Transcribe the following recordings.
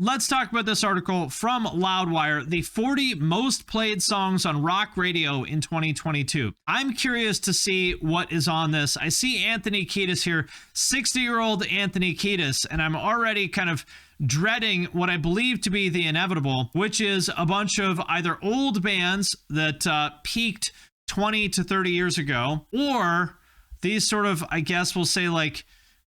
Let's talk about this article from Loudwire, the 40 most played songs on rock radio in 2022. I'm curious to see what is on this. I see Anthony Kiedis here, 60-year-old Anthony Kiedis, and I'm already kind of dreading what I believe to be the inevitable, which is a bunch of either old bands that peaked 20 to 30 years ago, or these sort of, I guess we'll say, like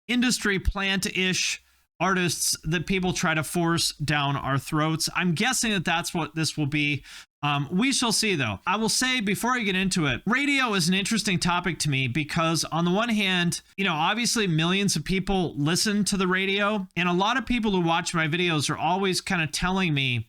industry plant-ish artists that people try to force down our throats. I'm guessing that that's what this will be. We shall see, though. I will say before I get into it, radio is an interesting topic to me because on the one hand, you know, obviously millions of people listen to the radio, and a lot of people who watch my videos are always kind of telling me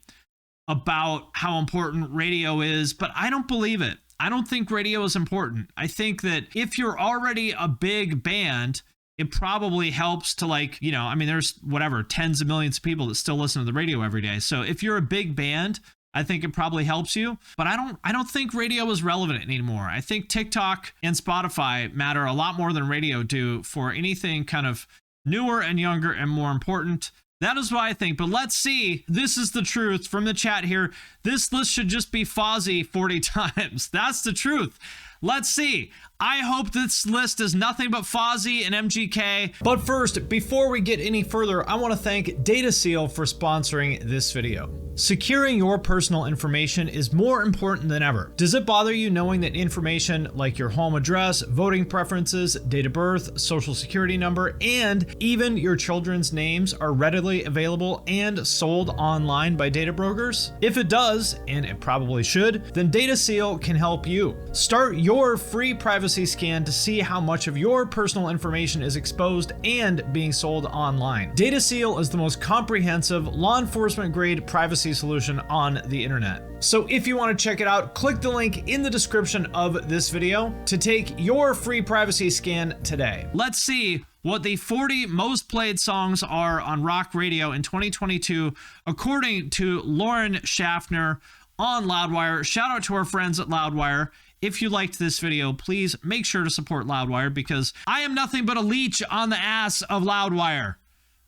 about how important radio is, but I don't believe it. I don't think radio is important. I think that if you're already a big band, it probably helps to, like, you know, I mean, there's whatever, tens of millions of people that still listen to the radio every day. So if you're a big band, I think it probably helps you, but I don't think radio is relevant anymore. I think TikTok and Spotify matter a lot more than radio do for anything kind of newer and younger and more important. That is what I think, but let's see. This is the truth from the chat here. This list should just be Fozzy 40 times. That's the truth. Let's see. I hope this list is nothing but Fozzy and MGK. But first, before we get any further, I want to thank DataSeal for sponsoring this video. Securing your personal information is more important than ever. Does it bother you knowing that information like your home address, voting preferences, date of birth, social security number, and even your children's names are readily available and sold online by data brokers? If it does, and it probably should, then DataSeal can help you. Start your free privacy scan to see how much of your personal information is exposed and being sold online. DataSeal is the most comprehensive law enforcement grade privacy solution on the internet. So if you want to check it out, click the link in the description of this video to take your free privacy scan today. Let's see what the 40 most played songs are on rock radio in 2022, according to Lauren Schaffner on Loudwire. Shout out to our friends at Loudwire. If you liked this video, please make sure to support Loudwire because I am nothing but a leech on the ass of Loudwire.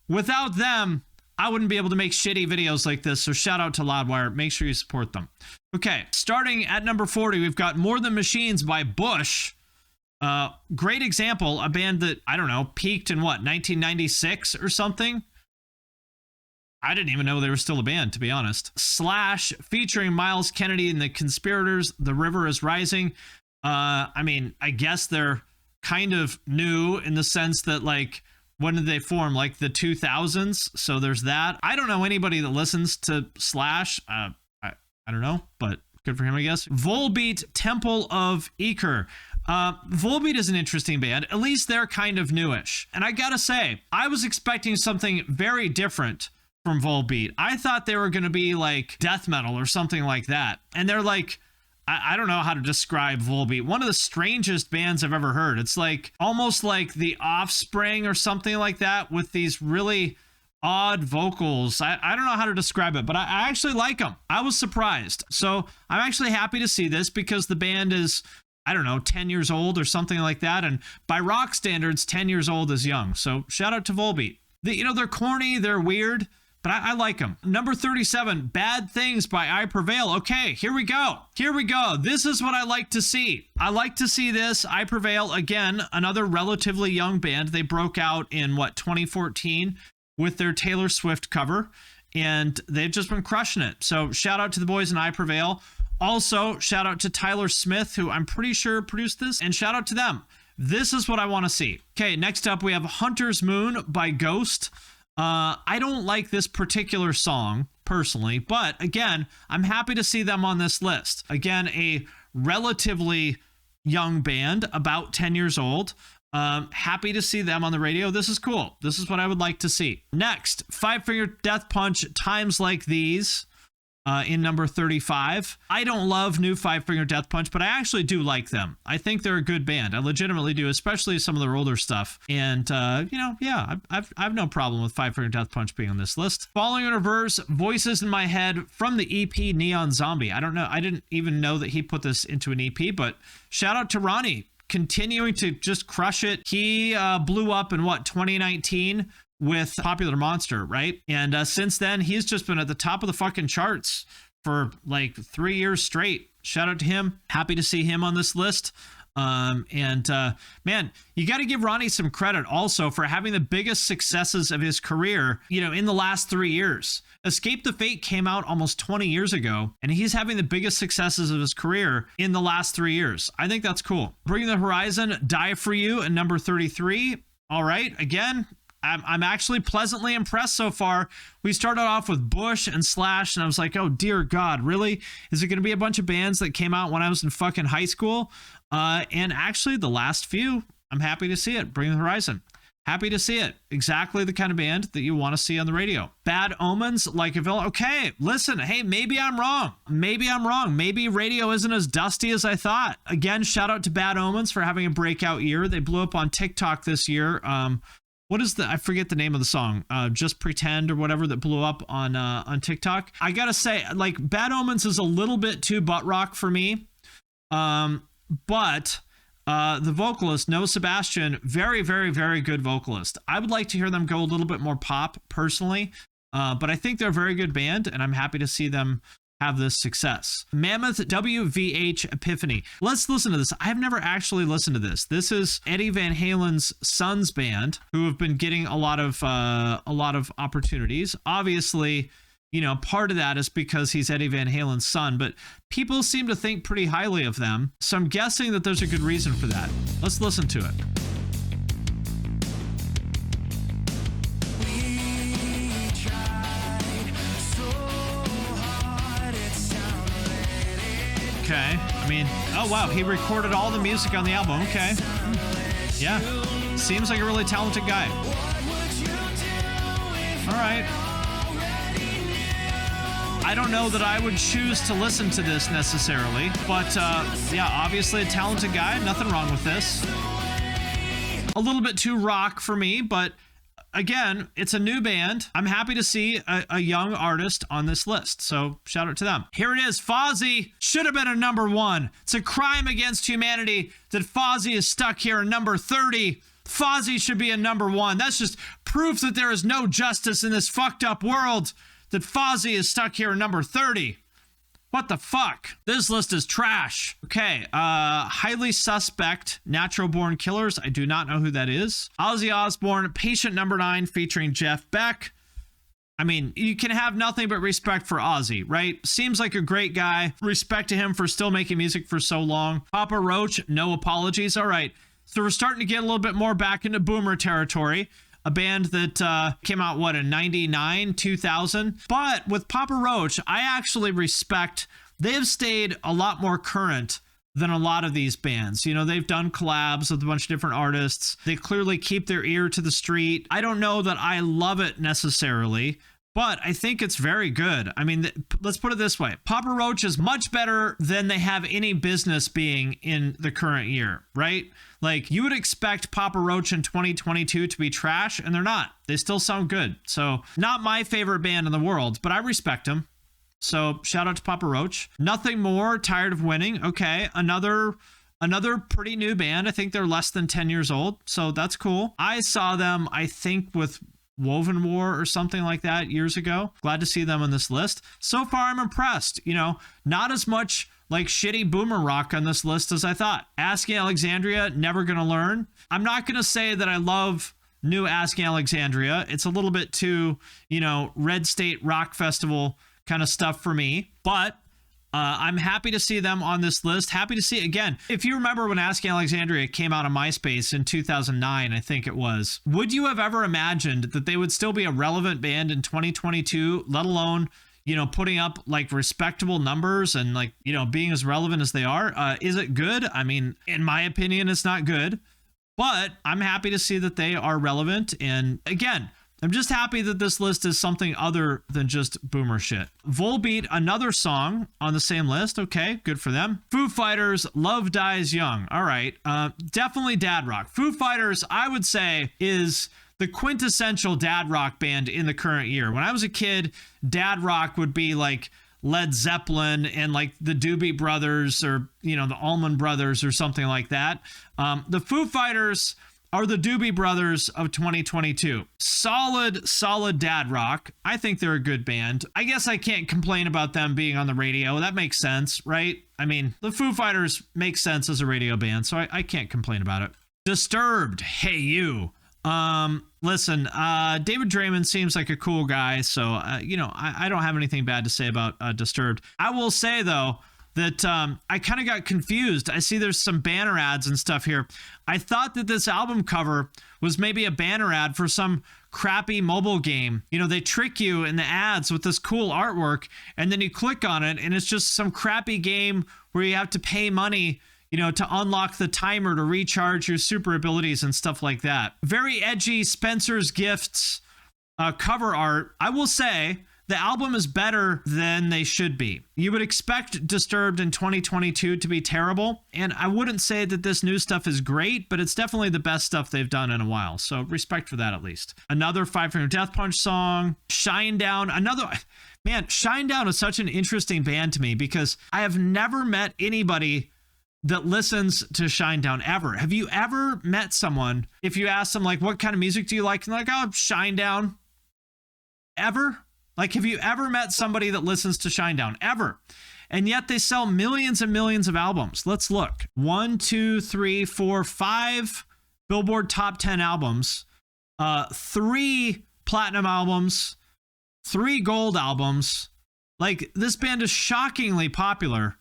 Without them, I wouldn't be able to make shitty videos like this, so shout out to Loudwire. Make sure you support them. Okay, starting at number 40, we've got More Than Machines by Bush. Great example, a band that, I don't know, peaked in what, 1996 or something? I didn't even know they were still a band, to be honest. Slash, featuring Miles Kennedy and the Conspirators, The River is Rising. I mean, I guess they're kind of new in the sense that, like, when did they form? Like the 2000s? So there's that. I don't know anybody that listens to Slash. I don't know, but good for him, I guess. Volbeat, Temple of Iker. Volbeat is an interesting band. At least they're kind of newish. And I gotta say, I was expecting something very different from Volbeat. I thought they were going to be like death metal or something like that. And they're like, I don't know how to describe Volbeat. One of the strangest bands I've ever heard. It's like almost like The Offspring or something like that with these really odd vocals. I don't know how to describe it, but I actually like them. I was surprised. So I'm actually happy to see this because the band is, I don't know, 10 years old or something like that. And by rock standards, 10 years old is young. So shout out to Volbeat. They're corny, they're weird, but I like them. Number 37, Bad Things by I Prevail. Okay, here we go. Here we go. This is what I like to see. I like to see this. I Prevail, again, another relatively young band. They broke out in, 2014 with their Taylor Swift cover, and they've just been crushing it. So shout out to the boys in I Prevail. Also, shout out to Tyler Smith, who I'm pretty sure produced this, and shout out to them. This is what I want to see. Okay, next up we have Hunter's Moon by Ghost. I don't like this particular song personally, but again, I'm happy to see them on this list. Again, a relatively young band, about 10 years old. Happy to see them on the radio. This is cool. This is what I would like to see. Next, Five Finger Death Punch, Times Like These. In number 35. I don't love new Five Finger Death Punch, but I actually do like them. I think they're a good band. I legitimately do, especially some of their older stuff. And, yeah, I've no problem with Five Finger Death Punch being on this list. Falling in Reverse, Voices in My Head from the EP Neon Zombie. I don't know. I didn't even know that he put this into an EP, but shout out to Ronnie, continuing to just crush it. He blew up in, 2019 with Popular Monster, right? And since then, he's just been at the top of the fucking charts for like 3 years straight. Shout out to him. Happy to see him on this list. Man, you got to give Ronnie some credit also for having the biggest successes of his career, in the last 3 years. Escape the Fate came out almost 20 years ago, and he's having the biggest successes of his career in the last 3 years. I think that's cool. Bring the Horizon, Die For You at number 33. All right, again, I'm actually pleasantly impressed so far. We started off with Bush and Slash, and I was like, oh, dear God, really? Is it going to be a bunch of bands that came out when I was in fucking high school? And actually, the last few, I'm happy to see it. Bring the Horizon. Happy to see it. Exactly the kind of band that you want to see on the radio. Bad Omens, like a villain. Okay, listen, hey, maybe I'm wrong. Maybe radio isn't as dusty as I thought. Again, shout out to Bad Omens for having a breakout year. They blew up on TikTok this year. What is I forget the name of the song, Just Pretend or whatever, that blew up on TikTok. I gotta say, like, Bad Omens is a little bit too butt rock for me. But the vocalist, Noah Sebastian, very, very, very good vocalist. I would like to hear them go a little bit more pop personally, but I think they're a very good band, and I'm happy to see them have this success. Mammoth WVH Epiphany. Let's listen to this. I've never actually listened to this. This is Eddie Van Halen's son's band, who have been getting a lot of opportunities. Obviously, part of that is because he's Eddie Van Halen's son, but people seem to think pretty highly of them. So I'm guessing that there's a good reason for that. Let's listen to it. Okay. I mean, oh wow, he recorded all the music on the album. Okay. Yeah. Seems like a really talented guy. All right. I don't know that I would choose to listen to this necessarily, but yeah, obviously a talented guy. Nothing wrong with this. A little bit too rock for me, but again, it's a new band. I'm happy to see a young artist on this list, so shout out to them. Here it is. Fozzy should have been a number 1. It's a crime against humanity that Fozzy is stuck here in number 30. Fozzy should be a number 1. That's just proof that there is no justice in this fucked up world, that Fozzy is stuck here in number 30. What the fuck? This list is trash. Okay, Highly Suspect, Natural Born Killers. I do not know who that is. Ozzy Osbourne, Patient Number 9, featuring Jeff Beck. I mean, you can have nothing but respect for Ozzy, right? Seems like a great guy. Respect to him for still making music for so long. Papa Roach, No Apologies. All right, so we're starting to get a little bit more back into boomer territory. A band that came out, in 99, 2000? But with Papa Roach, I actually respect, they've stayed a lot more current than a lot of these bands. They've done collabs with a bunch of different artists. They clearly keep their ear to the street. I don't know that I love it necessarily, but I think it's very good. I mean, let's put it this way. Papa Roach is much better than they have any business being in the current year, right? Like, you would expect Papa Roach in 2022 to be trash, and they're not. They still sound good. So, not my favorite band in the world, but I respect them. So, shout out to Papa Roach. Nothing More, Tired of Winning. Okay, another pretty new band. I think they're less than 10 years old, so that's cool. I saw them, I think, with Woven War or something like that years ago. Glad to see them on this list. So far, I'm impressed. Not as much like shitty boomer rock on this list as I thought. Asking Alexandria, Never Gonna Learn. I'm not gonna say that I love new Asking Alexandria. It's a little bit too, Red State Rock Festival kind of stuff for me, but I'm happy to see them on this list. Happy to see, again, if you remember when Asking Alexandria came out on MySpace in 2009, I think it was, would you have ever imagined that they would still be a relevant band in 2022, let alone putting up like respectable numbers and like, being as relevant as they are? Is it good? I mean, in my opinion, it's not good, but I'm happy to see that they are relevant. And again, I'm just happy that this list is something other than just boomer shit. Volbeat, another song on the same list. Okay, good for them. Foo Fighters, Love Dies Young. All right, definitely dad rock. Foo Fighters, I would say, is the quintessential dad rock band in the current year. When I was a kid, dad rock would be like Led Zeppelin and like the Doobie Brothers or, the Allman Brothers or something like that. The Foo Fighters are the Doobie Brothers of 2022. Solid dad rock. I think they're a good band. I guess I can't complain about them being on the radio. That makes sense, right? I mean, the Foo Fighters make sense as a radio band, so I can't complain about it. Disturbed. Hey, you. Listen, David Draymond seems like a cool guy, so, I don't have anything bad to say about Disturbed. I will say, though, that I kind of got confused. I see there's some banner ads and stuff here. I thought that this album cover was maybe a banner ad for some crappy mobile game. They trick you in the ads with this cool artwork, and then you click on it, and it's just some crappy game where you have to pay money, to unlock the timer to recharge your super abilities and stuff like that. Very edgy Spencer's Gifts cover art. I will say, the album is better than they should be. You would expect Disturbed in 2022 to be terrible, and I wouldn't say that this new stuff is great, but it's definitely the best stuff they've done in a while, so respect for that at least. Another Five Finger Death Punch song, Shinedown, Man, Shinedown is such an interesting band to me because I have never met anybody that listens to Shinedown ever. Have you ever met someone, if you ask them, like, what kind of music do you like? And they're like, oh, Shinedown. Ever? Like, have you ever met somebody that listens to Shinedown? Ever. And yet they sell millions and millions of albums. Let's look. 1, 2, 3, 4, 5 Billboard Top 10 albums, 3 platinum albums, 3 gold albums. Like, this band is shockingly popular.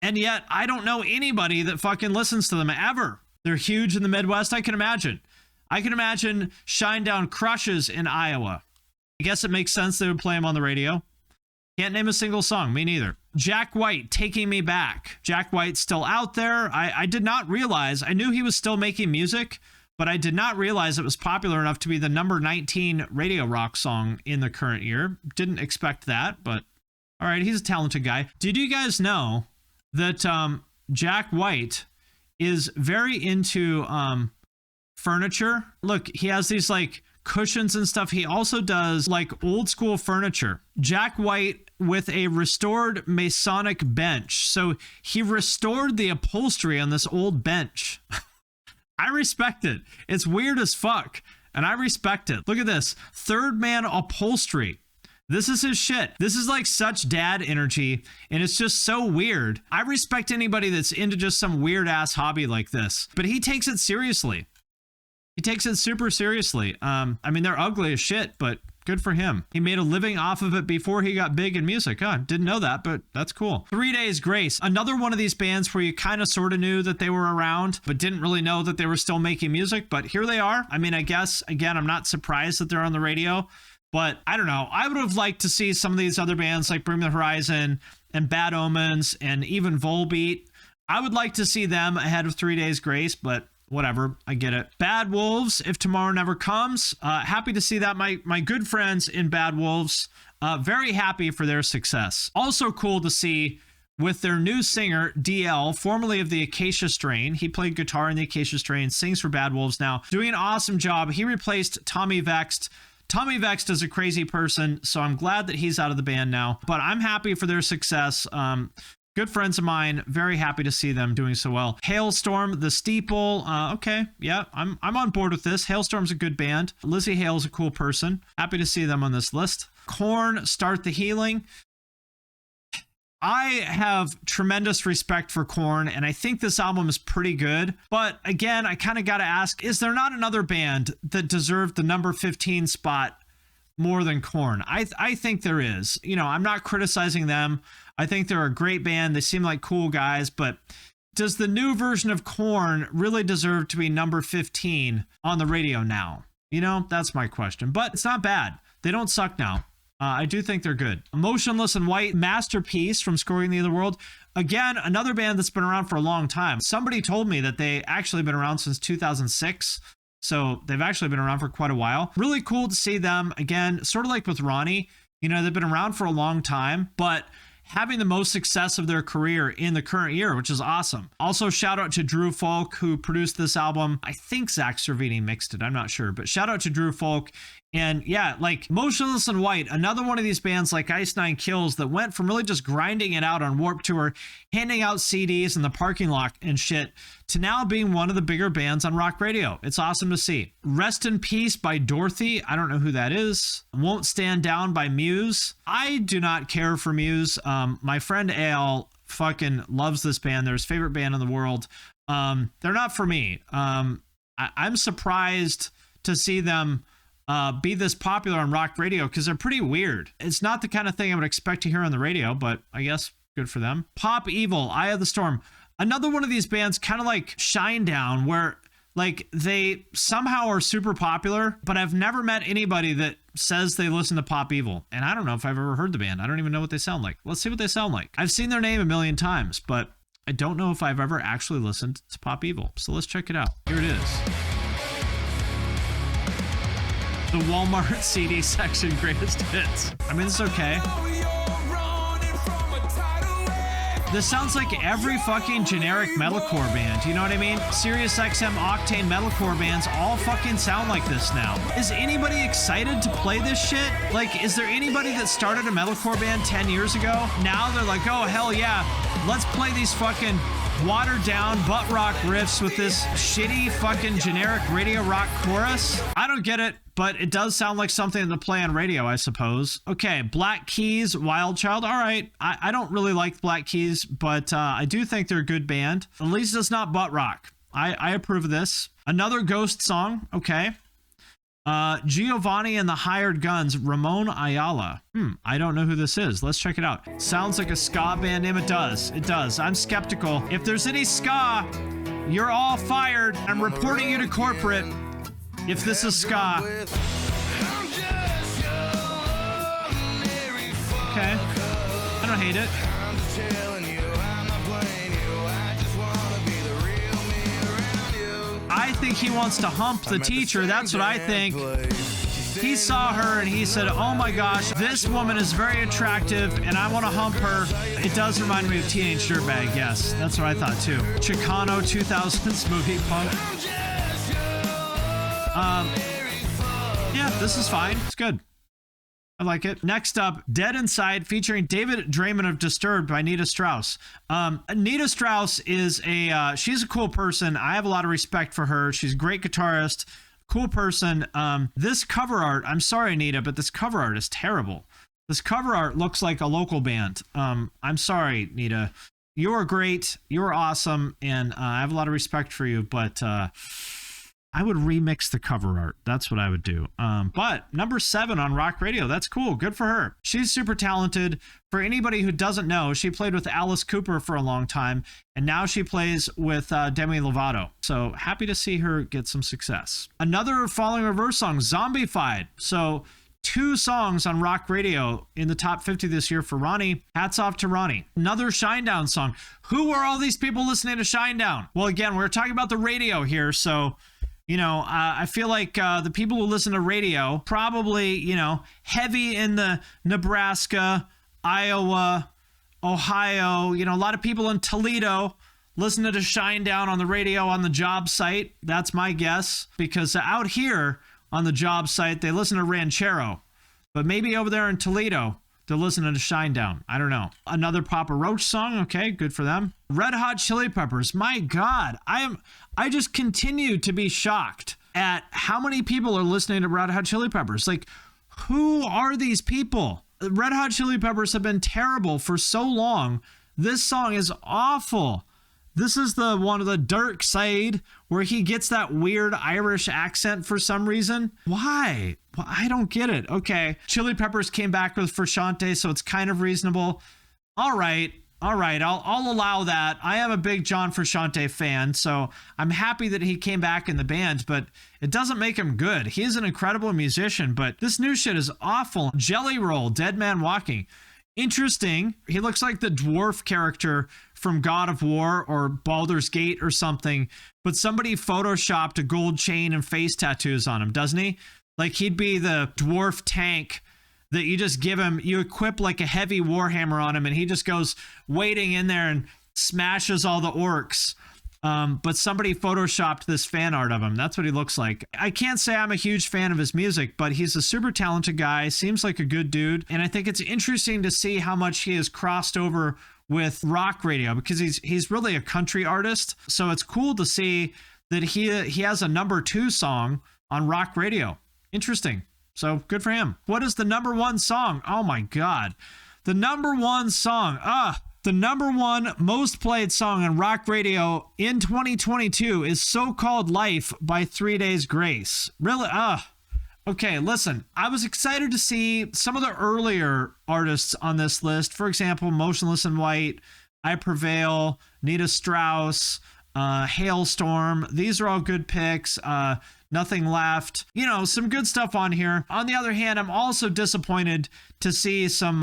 And yet I don't know anybody that fucking listens to them ever. They're huge in the Midwest. I can imagine Shinedown crushes in Iowa. I guess it makes sense they would play him on the radio. Can't name a single song. Me neither. Jack White, Taking Me Back. Jack White's still out there. I did not realize. I knew he was still making music, but I did not realize it was popular enough to be the number 19 radio rock song in the current year. Didn't expect that, but all right, he's a talented guy. Did you guys know that Jack White is very into furniture? Look, he has these like cushions and stuff. He also does like old school furniture. Jack White with a restored Masonic bench. So he restored the upholstery on this old bench. I respect it. It's weird as fuck, and I respect it. Look at this. Third Man Upholstery. This is his shit. This is like such dad energy, and it's just so weird. I respect anybody that's into just some weird ass hobby like this, but he takes it seriously. He takes it super seriously. They're ugly as shit, but good for him. He made a living off of it before he got big in music. Didn't know that, but that's cool. 3 Days Grace. Another one of these bands where you kind of sort of knew that they were around, but didn't really know that they were still making music, but here they are. I guess, again, I'm not surprised that they're on the radio, but I don't know. I would have liked to see some of these other bands like Bring the Horizon and Bad Omens and even Volbeat. I would like to see them ahead of 3 Days Grace, but whatever, I get it. Bad Wolves, If Tomorrow Never Comes. Happy to see that. My good friends in Bad Wolves, very happy for their success. Also cool to see with their new singer, DL, formerly of the Acacia Strain. He played guitar in the Acacia Strain, sings for Bad Wolves now. Doing an awesome job. He replaced Tommy Vext. Tommy Vext is a crazy person, so I'm glad that he's out of the band now. But I'm happy for their success. Good friends of mine, very happy to see them doing so well. Hailstorm, The Steeple. Okay, yeah, I'm on board with this. Hailstorm's a good band. Lizzie Hale's a cool person. Happy to see them on this list. Korn, Start the Healing. I have tremendous respect for Korn, and I think this album is pretty good. But again, I kind of got to ask, is there not another band that deserved the number 15 spot more than Korn? I think there is. I'm not criticizing them. I think they're a great band. They seem like cool guys, but does the new version of Korn really deserve to be number 15 on the radio now? That's my question, but it's not bad. They don't suck now. I do think they're good. Motionless in White, Masterpiece from Scoring the Other World. Again, another band that's been around for a long time. Somebody told me that they actually been around since 2006. So they've actually been around for quite a while. Really cool to see them. Again, sort of like with Ronnie, they've been around for a long time, but having the most success of their career in the current year, which is awesome. Also, shout out to Drew Folk, who produced this album. I think Zach Cervini mixed it. I'm not sure, but shout out to Drew Folk And yeah, like Motionless in White, another one of these bands like Ice Nine Kills that went from really just grinding it out on Warped Tour, handing out CDs in the parking lot and shit, to now being one of the bigger bands on rock radio. It's awesome to see. Rest in Peace by Dorothy. I don't know who that is. Won't Stand Down by Muse. I do not care for Muse. My friend Al fucking loves this band. They're his favorite band in the world. They're not for me. I'm surprised to see them be this popular on rock radio because they're pretty weird. It's not the kind of thing I would expect to hear on the radio, but I guess good for them. Pop Evil, Eye of the Storm. Another one of these bands, kind of like Shinedown, where like they somehow are super popular, but I've never met anybody that says they listen to Pop Evil. And I don't know if I've ever heard the band. I don't even know what they sound like. Let's see what they sound like. I've seen their name a million times, but I don't know if I've ever actually listened to Pop Evil. So let's check it out. Here it is. The Walmart CD section greatest hits. I mean, it's okay. This sounds like every fucking generic metalcore band. You know what I mean? Sirius XM Octane metalcore bands all fucking sound like this now. Is anybody excited to play this shit? Like, is there anybody that started a metalcore band 10 years ago? Now they're like, oh, hell yeah. Let's play these fucking watered down butt rock riffs with this shitty fucking generic radio rock chorus. I don't get it, but it does sound like something to play on radio, I suppose. Okay, Black Keys, Wild Child. All right, I don't really like Black Keys, but I do think they're a good band. At least it's not butt rock. I approve of this. Another Ghost song. Okay. Giovanni and the Hired Guns, Ramon Ayala. I don't know who this is. Let's check it out. Sounds like a ska band name. It does. It does. I'm skeptical. If there's any ska, you're all fired. I'm reporting you to corporate if this is ska. Okay. I don't hate it. I think he wants to hump the teacher. That's what I think. He saw her and he said, oh my gosh, this woman is very attractive and I want to hump her. It does remind me of Teenage Dirtbag. Yes, that's what I thought too. Chicano 2000s movie punk. Yeah, this is fine. It's good. I like it. Next up, Dead Inside featuring David Draymond of Disturbed by Nita Strauss. Nita Strauss is she's a cool person. I have a lot of respect for her. She's a great guitarist, cool person. This cover art, I'm sorry, Nita, but this cover art is terrible. This cover art looks like a local band. I'm sorry, Nita. You're great. You're awesome. And I have a lot of respect for you, but I would remix the cover art. That's what I would do. But number 7 on rock radio. That's cool. Good for her. She's super talented. For anybody who doesn't know, she played with Alice Cooper for a long time, and now she plays with Demi Lovato. So happy to see her get some success. Another Falling Reverse song, Zombified. So 2 songs on rock radio in the top 50 this year for Ronnie. Hats off to Ronnie. Another Shinedown song. Who are all these people listening to Shinedown? Well, again, we're talking about the radio here, so you know, I feel like the people who listen to radio probably, you know, heavy in the Nebraska, Iowa, Ohio, you know, a lot of people in Toledo listen to Shinedown on the radio on the job site. That's my guess, because out here on the job site, they listen to Ranchero. But maybe over there in Toledo, they're listening to Shinedown. I don't know. Another Papa Roach song. Okay, good for them. Red Hot Chili Peppers. My God, I just continue to be shocked at how many people are listening to Red Hot Chili Peppers. Like, who are these people? Red Hot Chili Peppers have been terrible for so long. This song is awful. This is the one of the Dark Side where he gets that weird Irish accent for some reason. Why? Well, I don't get it. Okay. Chili Peppers came back with Frusciante, so it's kind of reasonable. All right. I'll allow that. I am a big John Frusciante fan, so I'm happy that he came back in the band, but it doesn't make him good. He is an incredible musician, but this new shit is awful. Jelly Roll, Dead Man Walking. Interesting. He looks like the dwarf character from God of War or Baldur's Gate or something, but somebody photoshopped a gold chain and face tattoos on him, doesn't he? Like he'd be the dwarf tank that you just give him, you equip like a heavy warhammer on him and he just goes wading in there and smashes all the orcs. But somebody photoshopped this fan art of him. That's what he looks like. I can't say I'm a huge fan of his music, but he's a super talented guy, seems like a good dude. And I think it's interesting to see how much he has crossed over with rock radio, because he's really a country artist. So it's cool to see that he has a #2 song on rock radio. Interesting. So good for him. What is the #1 song? Oh my God. The #1 song. The #1 most played song on rock radio in 2022 is So Called Life by 3 Days Grace. Really? Okay, listen. I was excited to see some of the earlier artists on this list. For example, Motionless in White, I Prevail, Nita Strauss, Hailstorm. These are all good picks. Nothing Left. You know, some good stuff on here. On the other hand, I'm also disappointed to see some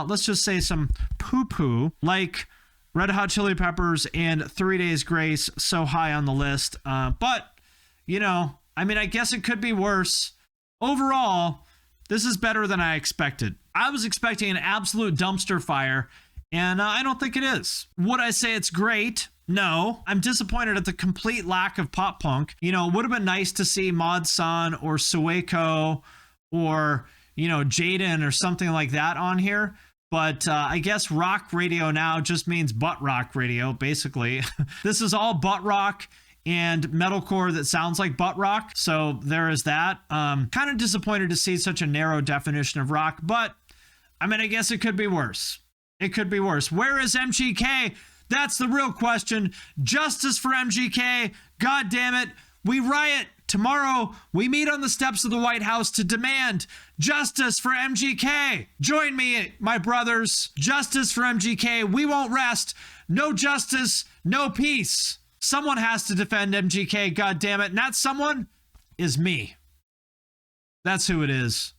let's just say some poo-poo like Red Hot Chili Peppers and 3 Days Grace so high on the list. But, you know, I mean, I guess it could be worse. Overall, this is better than I expected. I was expecting an absolute dumpster fire, and I don't think it is. Would I say it's great? No. I'm disappointed at the complete lack of pop punk. You know, it would have been nice to see Mod Sun or Sueco or, you know, Jaden or something like that on here. But I guess rock radio now just means butt rock radio, basically. This is all butt rock and metalcore that sounds like butt rock. So there is that. Kind of disappointed to see such a narrow definition of rock, but I mean, I guess it could be worse. It could be worse. Where is MGK? That's the real question. Justice for MGK. God damn it. We riot. Tomorrow, we meet on the steps of the White House to demand justice for MGK. Join me, my brothers. Justice for MGK. We won't rest. No justice, no peace. Someone has to defend MGK, God damn it. And that someone is me. That's who it is.